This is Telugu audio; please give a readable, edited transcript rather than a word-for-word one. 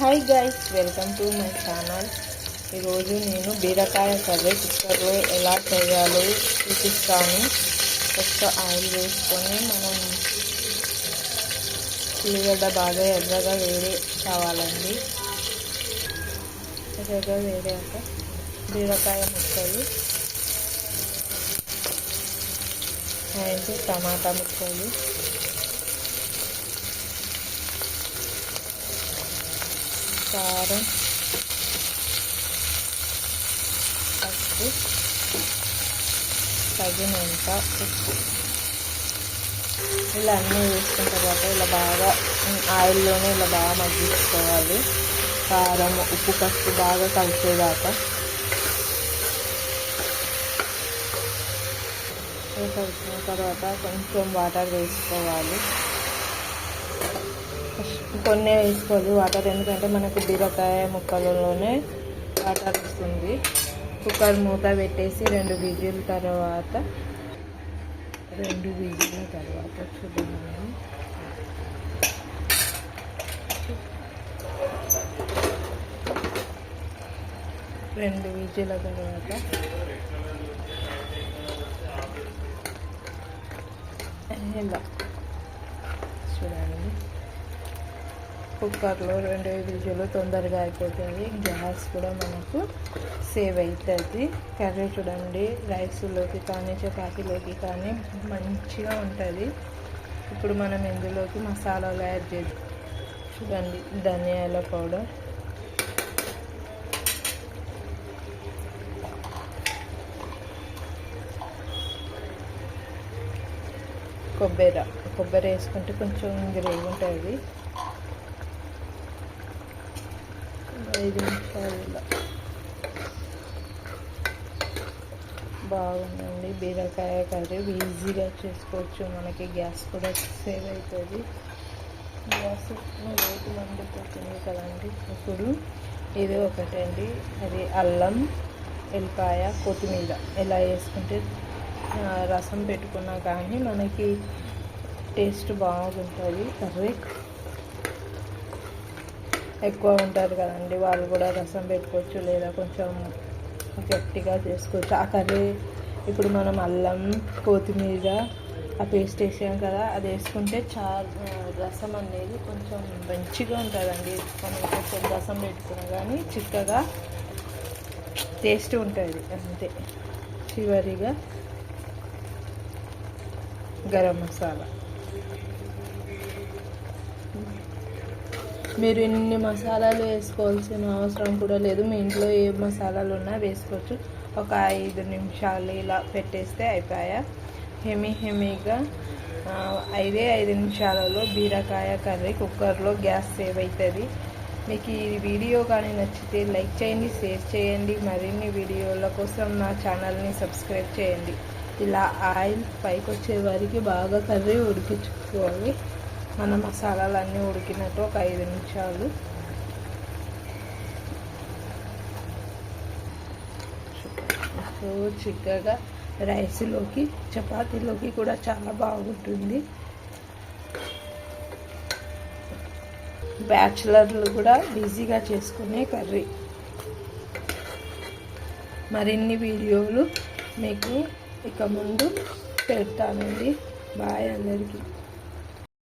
Hi guys, welcome to my channel. ఈరోజు నేను బీరకాయ కర్రీ కుక్కర్లో ఎలా చేయాలో చూపిస్తాను. ఫస్ట్ ఆయిల్ వేసుకొని మనం ఉల్లిగడ్డ బాగా ఎర్రగా వేడి కావాలండి. ఎర్రగా వేడాక బీరకాయ ముక్కలు అండ్ టమాటా ముక్కలు, కారం, పసుపు, తగినంత ఉప్పు ఇలా అన్నీ వేసుకున్న తర్వాత ఇలా బాగా ఆయిల్లోనే ఇలా బాగా మగ్గించుకోవాలి. కారం, ఉప్పు, పసుపు బాగా కలిసేదాకా కలిసిన తర్వాత కొంచెం వాటర్ వేసుకోవాలి. కొన్ని వేసుకోవాలి వాటర్, ఎందుకంటే మనకు బీరకాయ ముక్కలలోనే వాటర్ వస్తుంది. కుక్కర్ మూత పెట్టేసి 2 విజిల్ తర్వాత చూద్దాం. 2 విజిల్ తర్వాత ఇలా చూడండి, కుక్కర్లో 2 విజిల్లు తొందరగా అయిపోతుంది. గ్యాస్ కూడా మనకు సేవ్ అవుతుంది. కర్రీ చూడండి, రైస్లోకి కానీ చపాతీలోకి కానీ మంచిగా ఉంటుంది. ఇప్పుడు మనం ఇందులోకి మసాలాలు యాడ్ చేద్దాం. చూడండి, ధనియాల పౌడర్, కొబ్బరి వేసుకుంటే కొంచెం గ్రేవీ ఉంటుంది. 5 నిమిషాలు బాగుందండి. బీరకాయ కర్రీ ఈజీగా చేసుకోవచ్చు. మనకి గ్యాస్ కూడా సేవ్ అవుతుంది. గ్యాస్ రేటు మండిపోతుంది కదండి. ఇప్పుడు ఇది ఒకటండి, అది అల్లం, ఎల్లిపాయ, కొత్తిమీర ఇలా వేసుకుంటే రసం పెట్టుకున్నా కానీ మనకి టేస్ట్ బాగుంటుంది. కర్రీ ఎక్కువ ఉంటారు కదండి, వాళ్ళు కూడా రసం పెట్టుకోవచ్చు, లేదా కొంచెం గట్టిగా చేసుకోవచ్చు ఆ కర్రీ. ఇప్పుడు మనం అల్లం, కొత్తిమీర ఆ పేస్ట్ వేసాం కదా, అది వేసుకుంటే రసం అనేది కొంచెం మంచిగా ఉంటుందండి. మనం కొంచెం రసం పెట్టుకున్నా కానీ చిక్కగా టేస్ట్ ఉంటుంది అంతే. చివరిగా గరం మసాలా. మీరు ఇన్ని మసాలాలు వేసుకోవాల్సిన అవసరం కూడా లేదు. మీ ఇంట్లో ఏ మసాలాలు ఉన్నా వేసుకోవచ్చు. ఒక 5 నిమిషాలు ఇలా పెట్టేస్తే అయిపోయా. హెమీగా 5 నిమిషాలలో బీరకాయ కర్రీ కుక్కర్లో గ్యాస్ సేవ్ అవుతుంది. మీకు ఈ వీడియో కానీ నచ్చితే లైక్ చేయండి, షేర్ చేయండి. మరిన్ని వీడియోల కోసం నా ఛానల్ని సబ్స్క్రైబ్ చేయండి. ఇలా ఆయిల్ పైకి వచ్చే వరకు బాగా కర్రీ ఉడికించుకోవాలి. మన మసాలాలన్నీ ఉడికినట్టు ఒక 5 నిమిషాలు. సో చిక్కగా రైస్లోకి చపాతీలోకి కూడా చాలా బాగుంటుంది. బ్యాచులర్లు కూడా ఈజీగా చేసుకునే కర్రీ. మరిన్ని వీడియోలు మీకు ఇక ముందు పెడతానండి. బాయ్ అందరికీ.